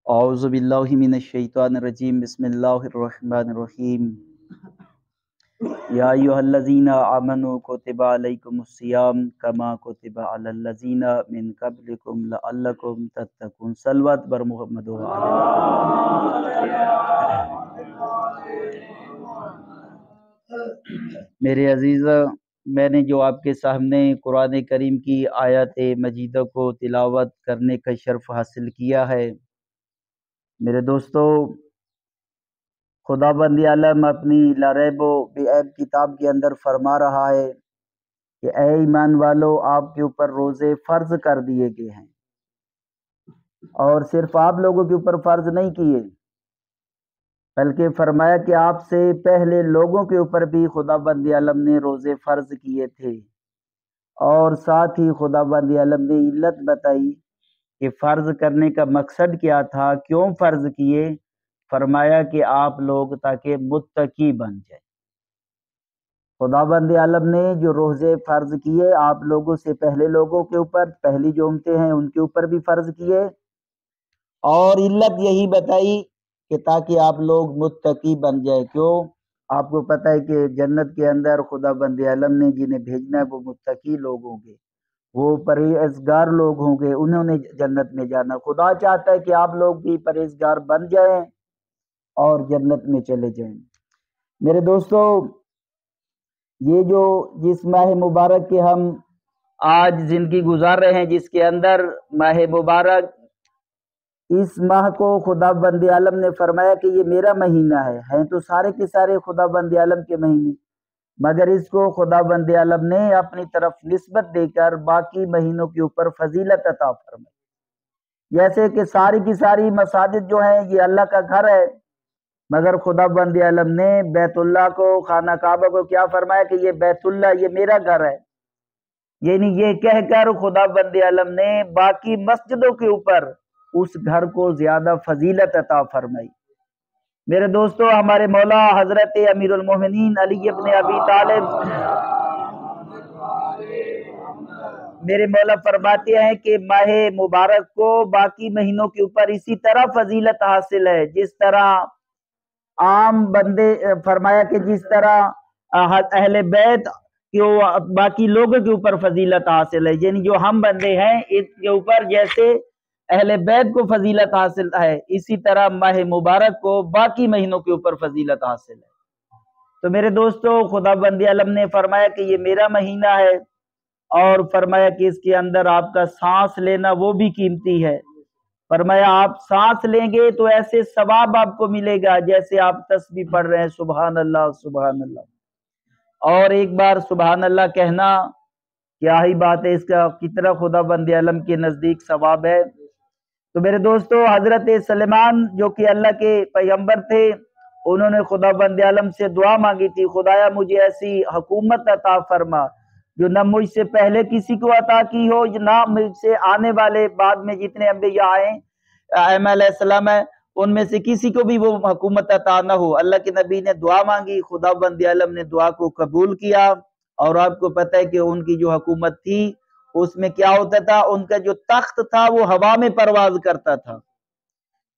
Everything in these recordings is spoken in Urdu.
اعوذ باللہ من الشیطان الرجیم بسم اللہ الرحمن الرحیم یا ایھا الذین آمنوا کتب علیکم الصیام کما کتب علی الذین من قبلکم لعلکم تتقون۔ صلوات بر محمد و آل میرے عزیزاں، میں نے جو آپ کے سامنے قرآن کریم کی آیات مجیدہ کو تلاوت کرنے کا شرف حاصل کیا ہے، میرے دوستو، خدا بند عالم اپنی لا ریب و بے عیب کتاب کے اندر فرما رہا ہے کہ اے ایمان والو، آپ کے اوپر روزے فرض کر دیے گئے ہیں، اور صرف آپ لوگوں کے اوپر فرض نہیں کیے، بلکہ فرمایا کہ آپ سے پہلے لوگوں کے اوپر بھی خدا بند عالم نے روزے فرض کیے تھے، اور ساتھ ہی خدا بند عالم نے علت بتائی کہ فرض کرنے کا مقصد کیا تھا، کیوں فرض کیے۔ فرمایا کہ آپ لوگ تاکہ متقی بن جائیں۔ خدا بند عالم نے جو روزے فرض کیے آپ لوگوں سے پہلے لوگوں کے اوپر، پہلی جو امتیں ہیں ان کے اوپر بھی فرض کیے، اور علت یہی بتائی کہ تاکہ آپ لوگ متقی بن جائیں۔ کیوں؟ آپ کو پتہ ہے کہ جنت کے اندر خدا بند عالم نے جنہیں بھیجنا ہے وہ متقی لوگ ہوں گے، وہ پرہیزگار لوگ ہوں گے، انہوں نے جنت میں جانا۔ خدا چاہتا ہے کہ آپ لوگ بھی پرہیزگار بن جائیں اور جنت میں چلے جائیں۔ میرے دوستو، یہ جو جس ماہ مبارک کے ہم آج زندگی گزار رہے ہیں، جس کے اندر ماہ مبارک، اس ماہ کو خدا بند عالم نے فرمایا کہ یہ میرا مہینہ ہے، ہیں تو سارے کے سارے خدا بند عالم کے مہینے، مگر اس کو خدا بند عالم نے اپنی طرف نسبت دے کر باقی مہینوں کے اوپر فضیلت عطا فرمائی۔ جیسے کہ ساری کی ساری مساجد جو ہیں یہ اللہ کا گھر ہے، مگر خدا بند عالم نے بیت اللہ کو، خانہ کعبہ کو کیا فرمایا کہ یہ بیت اللہ، یہ میرا گھر ہے۔ یعنی یہ کہہ کر خدا بند عالم نے باقی مسجدوں کے اوپر اس گھر کو زیادہ فضیلت عطا فرمائی۔ میرے دوستو، ہمارے مولا حضرت امیر المومنین علی ابن ابی طالب، میرے مولا فرماتے ہیں کہ ماہ مبارک کو باقی مہینوں کے اوپر اسی طرح فضیلت حاصل ہے جس طرح عام بندے، فرمایا کہ جس طرح اہل بیت کو باقی لوگوں کے اوپر فضیلت حاصل ہے، یعنی جو ہم بندے ہیں اس کے اوپر جیسے اہل بیت کو فضیلت حاصل ہے، اسی طرح ماہ مبارک کو باقی مہینوں کے اوپر فضیلت حاصل ہے۔ تو میرے دوستو، خدا بند عالم نے فرمایا کہ یہ میرا مہینہ ہے، اور فرمایا کہ اس کے اندر آپ کا سانس لینا وہ بھی قیمتی ہے۔ فرمایا آپ سانس لیں گے تو ایسے ثواب آپ کو ملے گا جیسے آپ تسبیح پڑھ رہے ہیں، سبحان اللہ سبحان اللہ۔ اور ایک بار سبحان اللہ کہنا کیا ہی بات ہے، اس کا کتنا خدا بند عالم کے نزدیک ثواب ہے۔ تو میرے دوستو، حضرت سلیمان جو کہ اللہ کے پیغمبر تھے، انہوں نے خدا بند عالم سے دعا مانگی تھی، خدایا مجھے ایسی حکومت عطا فرما جو نہ مجھ سے پہلے کسی کو عطا کی ہو، نہ مجھ سے آنے والے بعد میں جتنے انبیاء آئیں، احمد علیہ السلام ہے، ان میں سے کسی کو بھی وہ حکومت عطا نہ ہو۔ اللہ کے نبی نے دعا مانگی، خدا بند عالم نے دعا کو قبول کیا، اور آپ کو پتہ ہے کہ ان کی جو حکومت تھی اس میں کیا ہوتا تھا، ان کا جو تخت تھا وہ ہوا میں پرواز کرتا تھا۔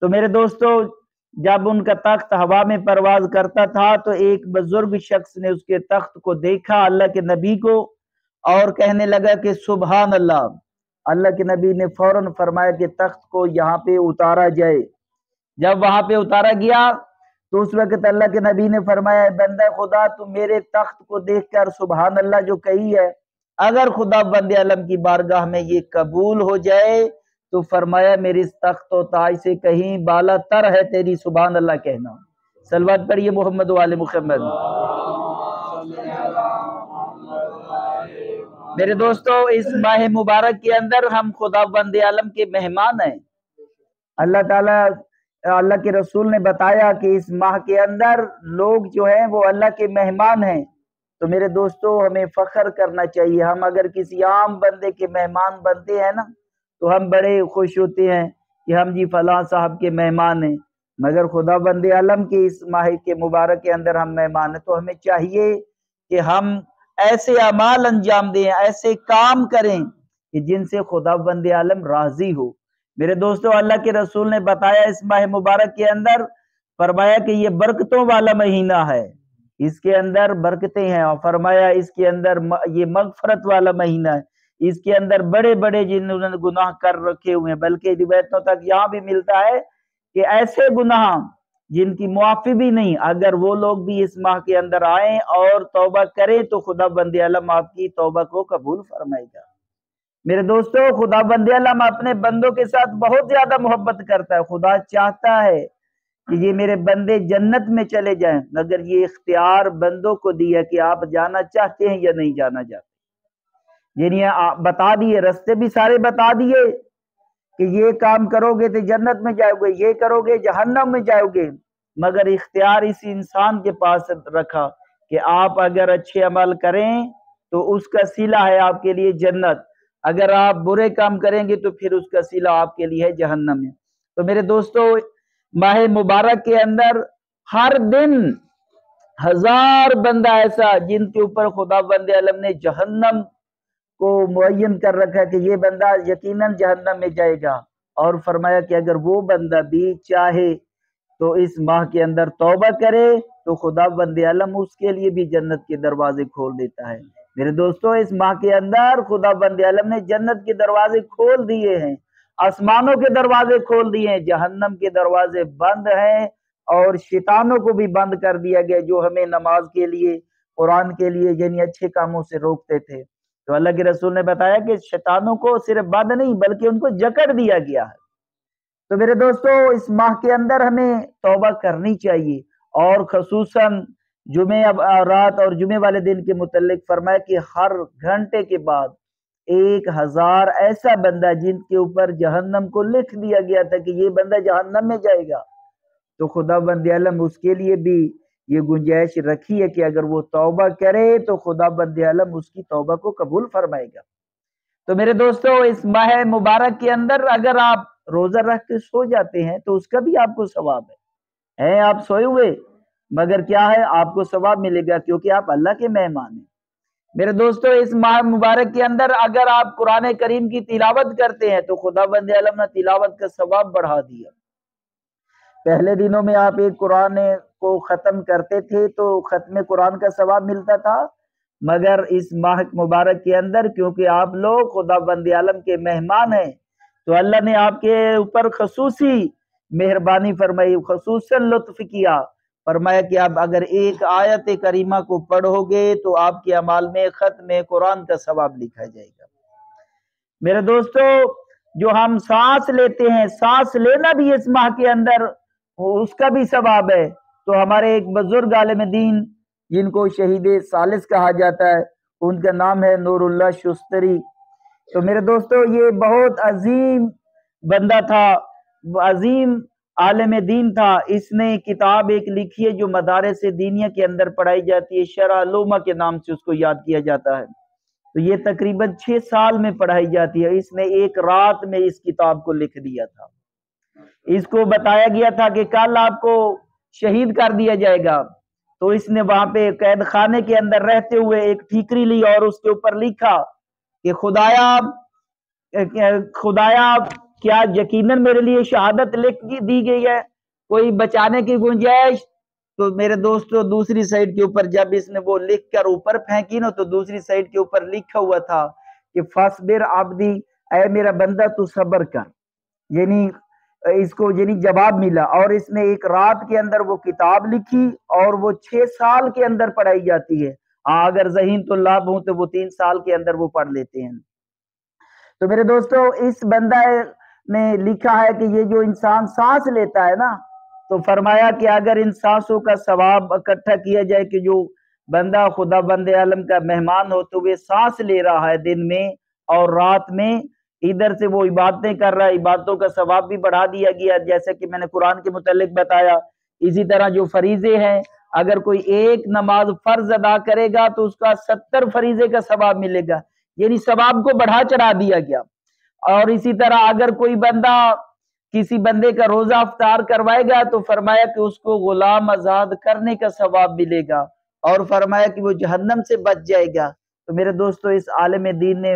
تو میرے دوستو، جب ان کا تخت ہوا میں پرواز کرتا تھا تو ایک بزرگ شخص نے اس کے تخت کو دیکھا، اللہ کے نبی کو، اور کہنے لگا کہ سبحان اللہ۔ اللہ کے نبی نے فوراً فرمایا کہ تخت کو یہاں پہ اتارا جائے۔ جب وہاں پہ اتارا گیا تو اس وقت اللہ کے نبی نے فرمایا، بندہ خدا تو میرے تخت کو دیکھ کر سبحان اللہ جو کہی ہے، اگر خدا بند عالم کی بارگاہ میں یہ قبول ہو جائے تو فرمایا میری اس تخت و تاج سے کہیں بالا تر ہے تیری سبحان اللہ کہنا۔ صلوات پڑھیے محمد و آل محمد۔ میرے دوستو، اس ماہ مبارک کے اندر ہم خدا بند عالم کے مہمان ہیں۔ اللہ تعالیٰ، اللہ کے رسول نے بتایا کہ اس ماہ کے اندر لوگ جو ہیں وہ اللہ کے مہمان ہیں۔ تو میرے دوستو، ہمیں فخر کرنا چاہیے۔ ہم اگر کسی عام بندے کے مہمان بنتے ہیں نا تو ہم بڑے خوش ہوتے ہیں کہ ہم جی فلاں صاحب کے مہمان ہیں، مگر خدا بند عالم کے اس ماہ کے مبارک کے اندر ہم مہمان ہیں۔ تو ہمیں چاہیے کہ ہم ایسے اعمال انجام دیں، ایسے کام کریں کہ جن سے خدا بند عالم راضی ہو۔ میرے دوستوں اللہ کے رسول نے بتایا اس ماہ مبارک کے اندر، فرمایا کہ یہ برکتوں والا مہینہ ہے، اس کے اندر برکتیں ہیں، اور فرمایا اس کے اندر یہ مغفرت والا مہینہ ہے، اس کے اندر بڑے بڑے جنہوں نے گناہ کر رکھے ہوئے ہیں، بلکہ روایتوں تک یہاں بھی ملتا ہے کہ ایسے گناہ جن کی معافی بھی نہیں، اگر وہ لوگ بھی اس ماہ کے اندر آئیں اور توبہ کریں تو خدا بند عالم آپ کی توبہ کو قبول فرمائے گا۔ میرے دوستو خدا بند عالم اپنے بندوں کے ساتھ بہت زیادہ محبت کرتا ہے، خدا چاہتا ہے کہ یہ میرے بندے جنت میں چلے جائیں، مگر یہ اختیار بندوں کو دیا کہ آپ جانا چاہتے ہیں یا نہیں جانا چاہتے، یعنی بتا دیے، رستے بھی سارے بتا دیے کہ یہ کام کرو گے تو جنت میں جاؤ گے، یہ کرو گے جہنم میں جاؤ گے، مگر اختیار اسی انسان کے پاس رکھا کہ آپ اگر اچھے عمل کریں تو اس کا صلہ ہے آپ کے لیے جنت، اگر آپ برے کام کریں گے تو پھر اس کا صلہ آپ کے لیے ہے جہنم میں۔ تو میرے دوستو ماہ مبارک کے اندر ہر دن 1000 بندہ ایسا جن کے اوپر خدا بند عالم نے جہنم کو معین کر رکھا ہے کہ یہ بندہ یقیناً جہنم میں جائے گا، اور فرمایا کہ اگر وہ بندہ بھی چاہے تو اس ماہ کے اندر توبہ کرے تو خدا بند عالم اس کے لیے بھی جنت کے دروازے کھول دیتا ہے۔ میرے دوستو اس ماہ کے اندر خدا بند عالم نے جنت کے دروازے کھول دیے ہیں، آسمانوں کے دروازے کھول دیے ہیں، جہنم کے دروازے بند ہیں، اور شیطانوں کو بھی بند کر دیا گیا جو ہمیں نماز کے لیے، قرآن کے لیے یعنی اچھے کاموں سے روکتے تھے۔ تو اللہ کے رسول نے بتایا کہ شیطانوں کو صرف بند نہیں بلکہ ان کو جکڑ دیا گیا ہے۔ تو میرے دوستو اس ماہ کے اندر ہمیں توبہ کرنی چاہیے، اور خصوصاً جمعہ رات اور جمعے والے دن کے متعلق فرمایا کہ ہر گھنٹے کے بعد 1000 ایسا بندہ جن کے اوپر جہنم کو لکھ دیا گیا تھا کہ یہ بندہ جہنم میں جائے گا، تو خدا بند عالم اس کے لیے بھی یہ گنجائش رکھی ہے کہ اگر وہ توبہ کرے تو خدا بند عالم اس کی توبہ کو قبول فرمائے گا۔ تو میرے دوستو اس ماہ مبارک کے اندر اگر آپ روزہ رکھ کے سو جاتے ہیں تو اس کا بھی آپ کو ثواب ہے، آپ سوئے ہوئے مگر کیا ہے آپ کو ثواب ملے گا کیونکہ آپ اللہ کے مہمان ہیں۔ میرے دوستو اس ماہ مبارک کے اندر اگر آپ قرآن کریم کی تلاوت کرتے ہیں تو خدا بند عالم نے تلاوت کا ثواب بڑھا دیا۔ پہلے دنوں میں آپ ایک قرآن کو ختم کرتے تھے تو ختم قرآن کا ثواب ملتا تھا، مگر اس ماہ مبارک کے اندر کیونکہ آپ لوگ خدا بند عالم کے مہمان ہیں تو اللہ نے آپ کے اوپر خصوصی مہربانی فرمائی، خصوصاً لطف کیا، فرمایا کہ آپ اگر ایک آیت کریمہ کو پڑھو گے تو آپ کے اعمال میں ختم قرآن کا ثواب لکھا جائے گا۔ میرے دوستو جو ہم سانس لیتے ہیں، سانس لینا بھی اس ماہ کے اندر اس کا بھی ثواب ہے۔ تو ہمارے ایک بزرگ عالم دین جن کو شہید ثالث کہا جاتا ہے، ان کا نام ہے نور اللہ شستری۔ تو میرے دوستو یہ بہت عظیم بندہ تھا، عظیم عالم دین تھا۔ اس نے کتاب ایک لکھی ہے جو مدارس دینیہ کے اندر پڑھائی جاتی ہے، شرح علومہ کے نام سے اس کو یاد کیا جاتا ہے۔ تو یہ تقریباً 6 سال میں پڑھائی جاتی ہے۔ اس نے ایک رات میں اس کتاب کو لکھ دیا تھا۔ اس کو بتایا گیا تھا کہ کل آپ کو شہید کر دیا جائے گا، تو اس نے وہاں پہ قید خانے کے اندر رہتے ہوئے ایک ٹھیکری لی اور اس کے اوپر لکھا کہ خدایا کیا یقیناً میرے لیے شہادت لکھ دی گئی ہے، کوئی بچانے کی گنجائش؟ تو میرے دوستو دوسری سائڈ کے اوپر جب اس نے وہ لکھ کر اوپر پھینکی نا تو دوسری سائڈ کے اوپر لکھا ہوا تھا کہ فاصبر عبدی، اے میرا بندہ تو صبر کر، یعنی اس کو یعنی جواب ملا۔ اور اس نے ایک رات کے اندر وہ کتاب لکھی اور وہ 6 سال کے اندر پڑھائی جاتی ہے۔ اگر ذہین طلاب ہوں تو وہ 3 سال کے اندر وہ پڑھ لیتے ہیں۔ تو میرے دوستو اس بندہ نے لکھا ہے کہ یہ جو انسان سانس لیتا ہے نا، تو فرمایا کہ اگر ان سانسوں کا ثواب اکٹھا کیا جائے کہ جو بندہ خدا بند عالم کا مہمان ہو تو وہ سانس لے رہا ہے دن میں اور رات میں، ادھر سے وہ عبادتیں کر رہا ہے، عبادتوں کا ثواب بھی بڑھا دیا گیا جیسے کہ میں نے قرآن کے متعلق بتایا۔ اسی طرح جو فریضے ہیں، اگر کوئی ایک نماز فرض ادا کرے گا تو اس کا 70 فریضے کا ثواب ملے گا، یعنی ثواب کو بڑھا چڑھا دیا گیا۔ اور اسی طرح اگر کوئی بندہ کسی بندے کا روزہ افطار کروائے گا تو فرمایا کہ اس کو غلام آزاد کرنے کا ثواب ملے گا، اور فرمایا کہ وہ جہنم سے بچ جائے گا۔ تو میرے دوستو اس عالم دین نے